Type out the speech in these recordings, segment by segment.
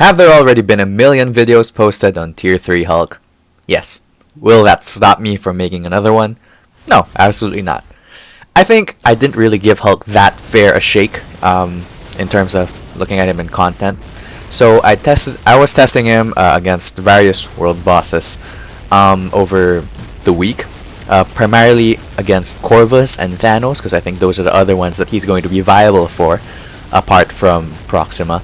Have there already been a million videos posted on Tier 3 Hulk? Yes. Will that stop me from making another one? No, absolutely not. I think I didn't really give Hulk that fair a shake in terms of looking at him in content. So I was testing him against various world bosses over the week. Primarily against Corvus and Thanos, because I think those are the other ones that he's going to be viable for, apart from Proxima.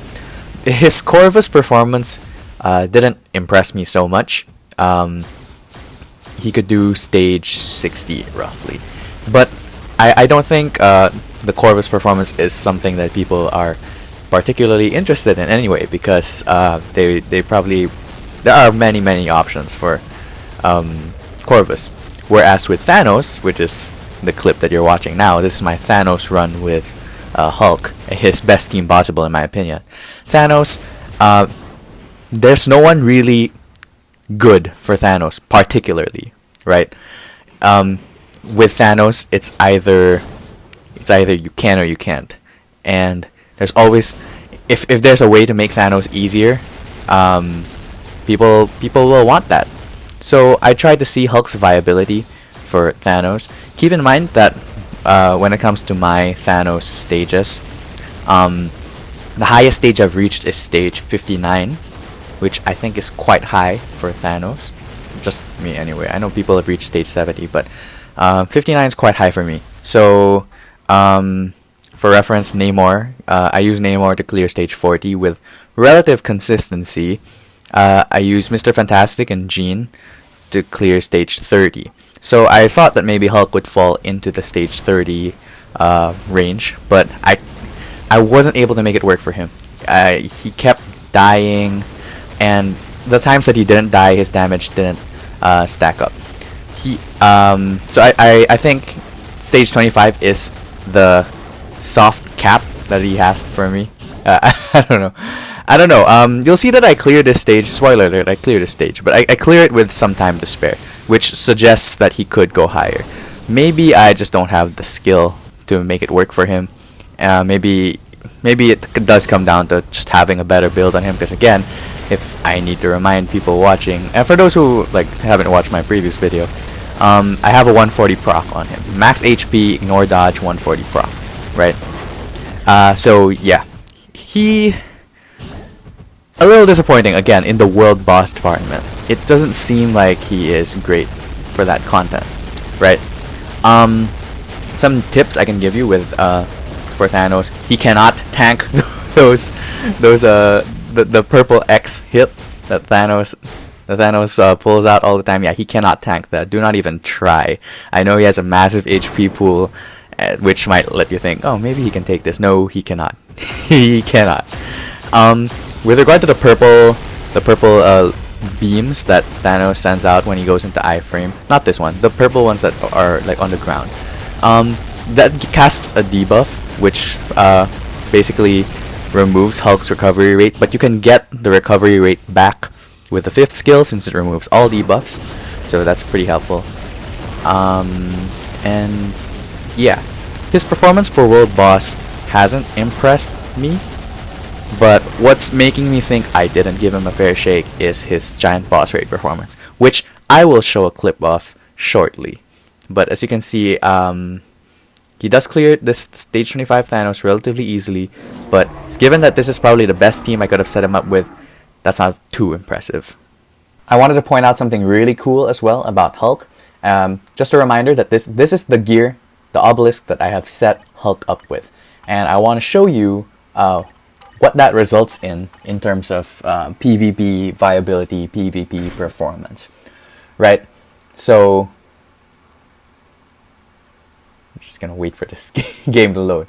His Corvus performance didn't impress me so much. He could do stage 60 roughly, but I don't think the Corvus performance is something that people are particularly interested in anyway, because there are many options for Corvus. Whereas with Thanos, which is the clip that you're watching now, this is my Thanos run with Hulk, his best team possible in my opinion. Thanos, there's no one really good for Thanos, particularly, right? With Thanos, it's either you can or you can't, and there's always, if there's a way to make Thanos easier, people will want that. So I tried to see Hulk's viability for Thanos. Keep in mind that when it comes to my Thanos stages, the highest stage I've reached is stage 59, which I think is quite high for Thanos. Just me anyway. I know people have reached stage 70, but 59 is quite high for me. So for reference, Namor, I use Namor to clear stage 40 with relative consistency. I use Mr. Fantastic and Jean to clear stage 30. So I thought that maybe Hulk would fall into the stage 30 range, but I wasn't able to make it work for him. He kept dying, and the times that he didn't die, his damage didn't stack up. So I think stage 25 is the soft cap that he has for me. I don't know. You'll see that I cleared this stage. Spoiler alert, I cleared this stage, but I clear it with some time to spare, which suggests that he could go higher. Maybe I just don't have the skill to make it work for him. Maybe it does come down to just having a better build on him, because again, if I need to remind people watching, and for those who haven't watched my previous video, I have a 140 proc on him. Max HP, ignore dodge, 140 proc, right? So yeah, a little disappointing again in the world boss department. It doesn't seem like he is great for that content, right? Some tips I can give you with for Thanos: he cannot tank the purple X hit that Thanos pulls out all the time. Yeah, he cannot tank that. Do not even try. I know he has a massive HP pool, which might let you think, oh, maybe he can take this. No, he cannot. He cannot. With regard to the purple beams that Thanos sends out when he goes into iframe, not this one, the purple ones that are on the ground, that casts a debuff, which basically removes Hulk's recovery rate, but you can get the recovery rate back with the 5th skill since it removes all debuffs, so that's pretty helpful. And yeah, his performance for World Boss hasn't impressed me, but what's making me think I didn't give him a fair shake is his giant boss raid performance, which I will show a clip of shortly. But as you can see, he does clear this stage 25 Thanos relatively easily, but given that this is probably the best team I could have set him up with, that's not too impressive. I wanted to point out something really cool as well about Hulk. Just a reminder that this is the gear, the obelisk that I have set Hulk up with, and I want to show you what that results in terms of PvP viability, PvP performance, right? So I'm just gonna wait for this game to load.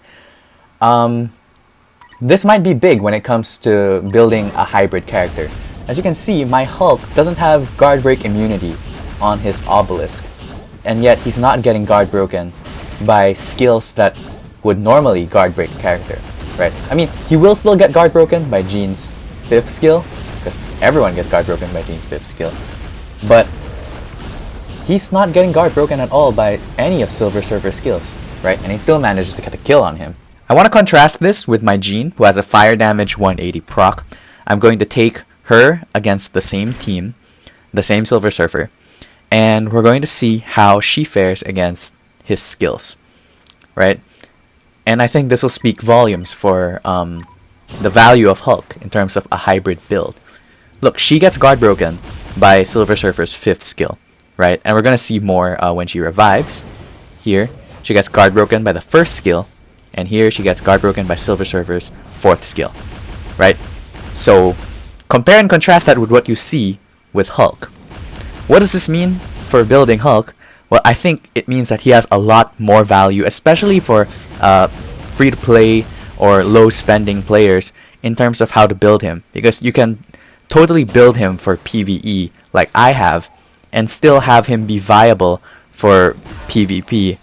This might be big when it comes to building a hybrid character. As you can see, my Hulk doesn't have guard break immunity on his obelisk, and yet he's not getting guard broken by skills that would normally guard break the character, right? I mean, he will still get guard broken by Jean's 5th skill, because everyone gets guard broken by Jean's 5th skill, but he's not getting guard broken at all by any of Silver Surfer's skills, right? And he still manages to get a kill on him. I want to contrast this with my Jean, who has a fire damage 180 proc. I'm going to take her against the same team, the same Silver Surfer, and we're going to see how she fares against his skills, right? And I think this will speak volumes for the value of Hulk in terms of a hybrid build. Look, she gets guard broken by Silver Surfer's 5th skill, right? And we're going to see more when she revives. Here, she gets guard broken by the 1st skill, and here she gets guard broken by Silver Surfer's 4th skill, right? So, compare and contrast that with what you see with Hulk. What does this mean for building Hulk? Well, I think it means that he has a lot more value, especially for free-to-play or low-spending players in terms of how to build him. Because you can totally build him for PvE like I have and still have him be viable for PvP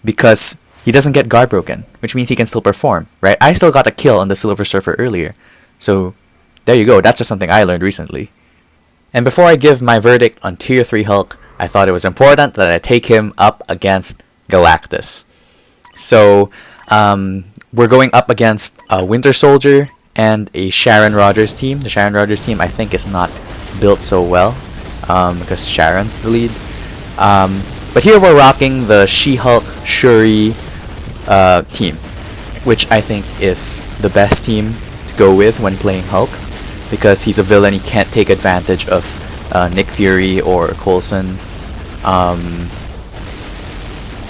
because he doesn't get guard broken, which means he can still perform, right? I still got a kill on the Silver Surfer earlier. So, there you go. That's just something I learned recently. And before I give my verdict on Tier 3 Hulk, I thought it was important that I take him up against Galactus. So, we're going up against a Winter Soldier and a Sharon Rogers team. The Sharon Rogers team, I think, is not built so well because Sharon's the lead. But here we're rocking the She-Hulk Shuri team, which I think is the best team to go with when playing Hulk, because he's a villain. He can't take advantage of Nick Fury or Coulson.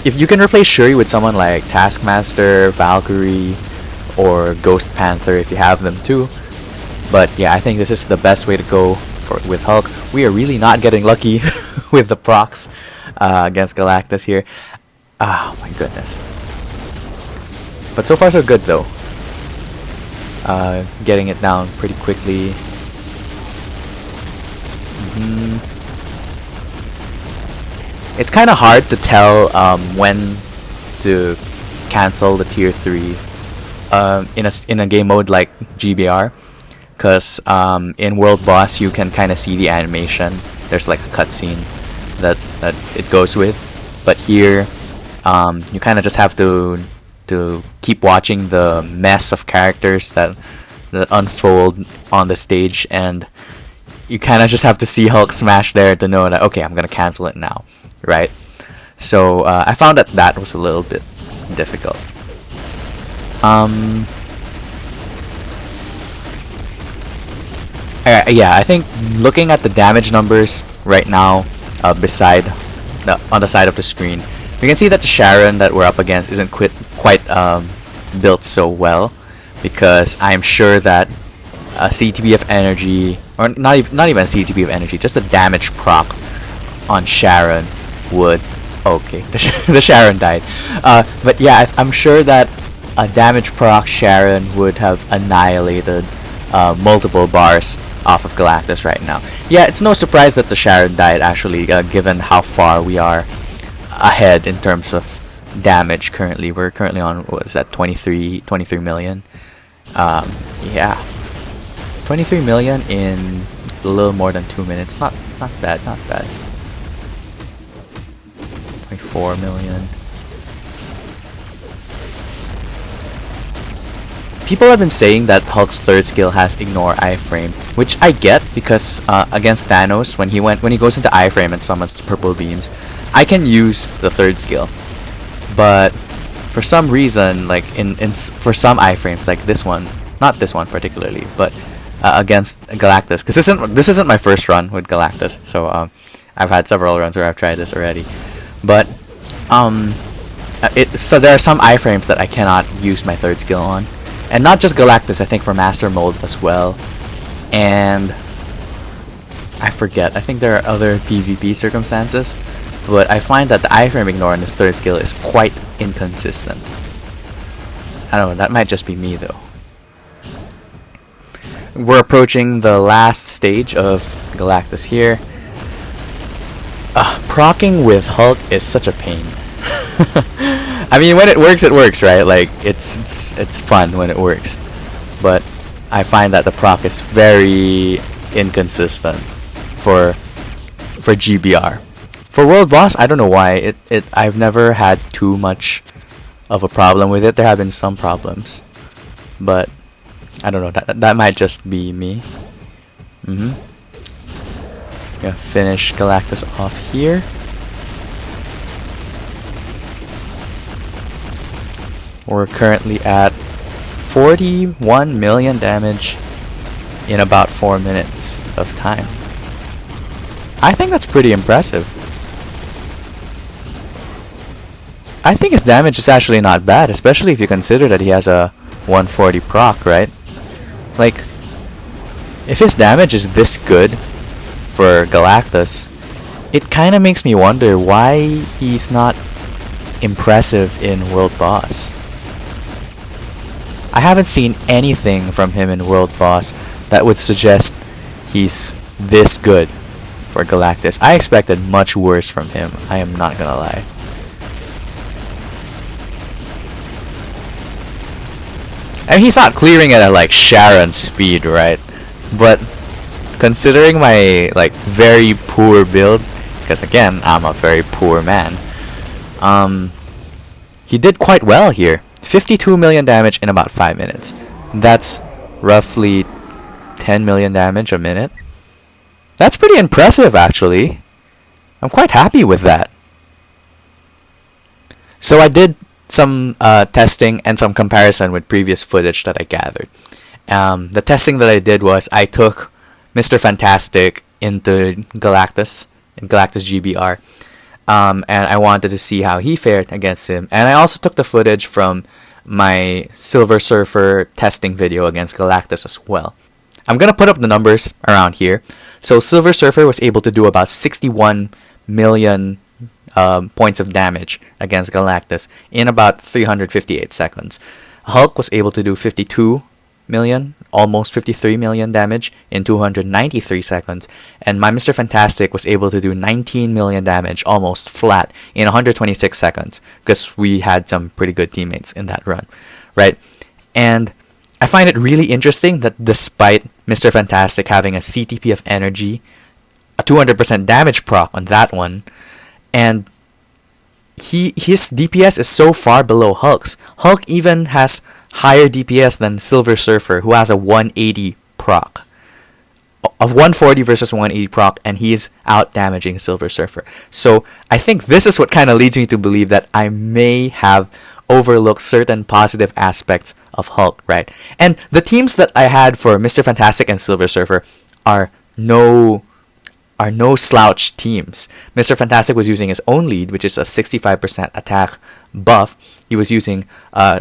If you can replace Shuri with someone like Taskmaster, Valkyrie, or Ghost Panther if you have them too. But yeah, I think this is the best way to go with Hulk. We are really not getting lucky with the procs against Galactus here. Oh my goodness. But so far so good though. Getting it down pretty quickly. It's kind of hard to tell when to cancel the Tier 3 in a game mode like GBR, because in World Boss you can kind of see the animation. There's like a cutscene that it goes with, but here you kind of just have to keep watching the mess of characters that unfold on the stage, and you kind of just have to see Hulk smash there to know that, okay, I'm gonna cancel it now, right? So I found that was a little bit difficult. Yeah, I think looking at the damage numbers right now, on the side of the screen, you can see that the Sharon that we're up against isn't quite built so well, because I'm sure that a CTB of energy, or not even a CTB of energy, just a damage proc on Sharon would... Okay, the Sharon died. But yeah, I'm sure that a damage proc Sharon would have annihilated multiple bars off of Galactus right now. Yeah, it's no surprise that the Sharon died, actually, given how far we are ahead in terms of damage currently. We're currently on, what is that, 23 million? Yeah. 23 million in a little more than 2 minutes. Not bad. 24 million. People have been saying that Hulk's 3rd skill has ignore iframe, which I get, because against Thanos, when he goes into iframe and summons purple beams, I can use the 3rd skill. But for some reason, like for some iframes, like this one, not this one particularly, but against Galactus, because this isn't my first run with Galactus, so I've had several runs where I've tried this already. But so there are some iframes that I cannot use my 3rd skill on. And not just Galactus, I think for Master Mold as well. And I forget, I think there are other PvP circumstances, but I find that the iframe ignore on this 3rd skill is quite inconsistent. I don't know, that might just be me though. We're approaching the last stage of Galactus here. Proccing with Hulk is such a pain. I mean, when it works, right? Like, it's fun when it works. But I find that the proc is very inconsistent for GBR. For World Boss, I don't know why. I've never had too much of a problem with it. There have been some problems, but I don't know, that might just be me. Gonna finish Galactus off here. We're currently at 41 million damage in about 4 minutes of time. I think that's pretty impressive. I think his damage is actually not bad, especially if you consider that he has a 140 proc, right? Like, if his damage is this good for Galactus, it kind of makes me wonder why he's not impressive in World Boss. I haven't seen anything from him in World Boss that would suggest he's this good for Galactus. I expected much worse from him, I am not gonna lie. I mean, he's not clearing it at like Sharon speed, right? But considering my like very poor build, because again, I'm a very poor man, he did quite well here. 52 million damage in about 5 minutes. That's roughly 10 million damage a minute. That's pretty impressive, actually. I'm quite happy with that. So I did some testing and some comparison with previous footage that I gathered. The testing that I did was I took Mr. Fantastic into Galactus, in Galactus GBR, and I wanted to see how he fared against him. And I also took the footage from my Silver Surfer testing video against Galactus as well. I'm gonna put up the numbers around here. So Silver Surfer was able to do about 61 million points of damage against Galactus in about 358 seconds. Hulk was able to do 52 million, almost 53 million damage in 293 seconds, and my Mr. Fantastic was able to do 19 million damage almost flat in 126 seconds, because we had some pretty good teammates in that run, right? And I find it really interesting that despite Mr. Fantastic having a CTP of energy, a 200% damage proc on that one, and his DPS is so far below Hulk's. Hulk even has higher DPS than Silver Surfer, who has a 180 proc. Of 140 versus 180 proc, and he is out damaging Silver Surfer. So I think this is what kind of leads me to believe that I may have overlooked certain positive aspects of Hulk, right? And the teams that I had for Mr. Fantastic and Silver Surfer are no slouch teams. Mr. Fantastic was using his own lead, which is a 65% attack buff. He was using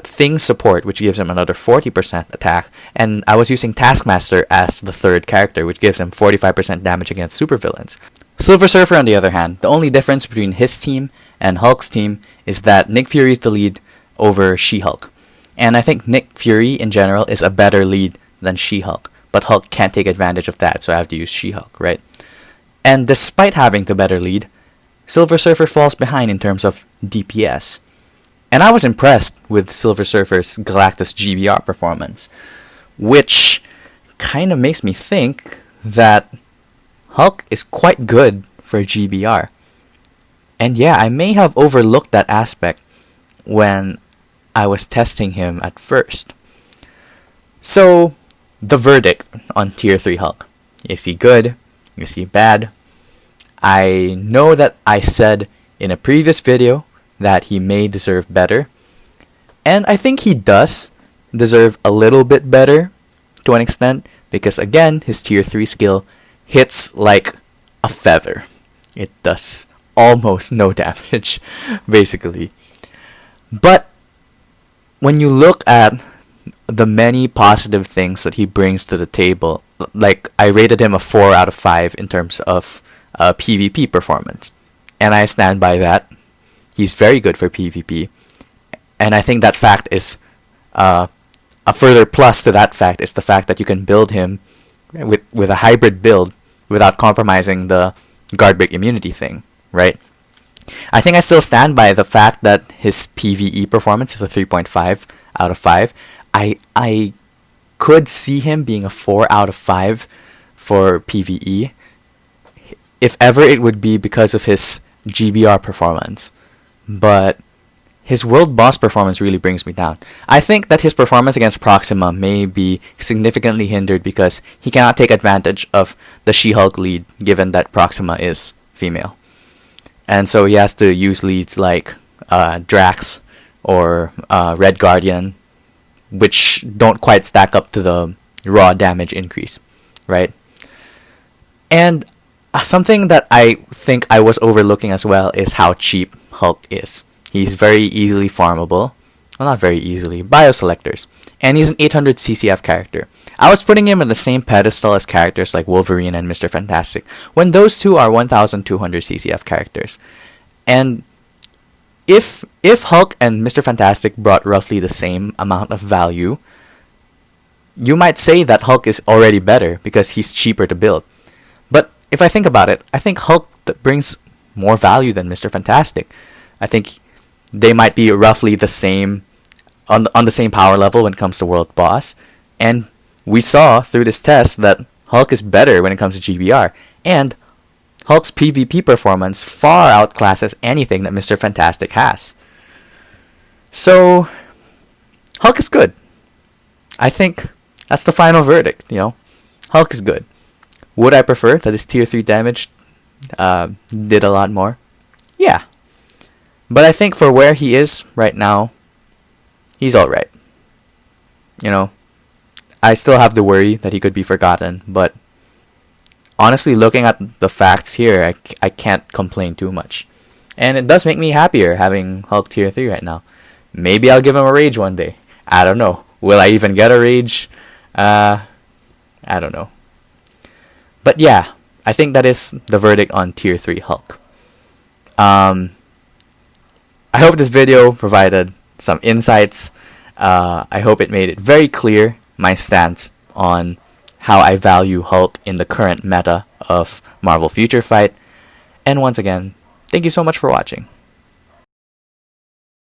Thing support, which gives him another 40% attack, and I was using Taskmaster as the third character, which gives him 45% damage against supervillains. Silver Surfer, on the other hand, the only difference between his team and Hulk's team is that Nick Fury is the lead over She-Hulk. And I think Nick Fury in general is a better lead than She-Hulk, but Hulk can't take advantage of that, so I have to use She-Hulk, right? And despite having the better lead, Silver Surfer falls behind in terms of DPS. And I was impressed with Silver Surfer's Galactus GBR performance, which kind of makes me think that Hulk is quite good for GBR. And yeah, I may have overlooked that aspect when I was testing him at first. So, the verdict on Tier 3 Hulk. Is he good? Is he bad? I know that I said in a previous video that he may deserve better, and I think he does deserve a little bit better to an extent, because again, his Tier 3 skill hits like a feather. It does almost no damage, basically. But when you look at the many positive things that he brings to the table, like I rated him a 4 out of 5 in terms of PvP performance, and I stand by that. He's very good for PvP, and I think that fact is a further plus to that fact is the fact that you can build him with a hybrid build without compromising the guard break immunity thing, right? I think I still stand by the fact that his PvE performance is a 3.5 out of 5. I could see him being a 4 out of 5 for PvE. If ever, it would be because of his GBR performance. But his world boss performance really brings me down. I think that his performance against Proxima may be significantly hindered because he cannot take advantage of the She-Hulk lead given that Proxima is female. And so he has to use leads like Drax or Red Guardian, which don't quite stack up to the raw damage increase, right? And something that I think I was overlooking as well is how cheap Hulk is. He's very easily farmable. Well, not very easily. Bioselectors. And he's an 800 CCF character. I was putting him on the same pedestal as characters like Wolverine and Mr. Fantastic, when those two are 1200 CCF characters. And if Hulk and Mr. Fantastic brought roughly the same amount of value, you might say that Hulk is already better because he's cheaper to build. But if I think about it, I think Hulk brings more value than Mr. Fantastic. I think they might be roughly the same on the same power level when it comes to World Boss. And we saw through this test that Hulk is better when it comes to GBR. And Hulk's PvP performance far outclasses anything that Mr. Fantastic has. So, Hulk is good. I think that's the final verdict, you know. Hulk is good. Would I prefer that his tier 3 damage did a lot more? Yeah. But I think for where he is right now, he's alright. You know, I still have the worry that he could be forgotten, but honestly, looking at the facts here, I can't complain too much. And it does make me happier having Hulk tier 3 right now. Maybe I'll give him a rage one day. I don't know. Will I even get a rage? I don't know. But yeah, I think that is the verdict on tier 3 Hulk. I hope this video provided some insights. I hope it made it very clear my stance on how I value Hulk in the current meta of Marvel Future Fight. And once again, thank you so much for watching.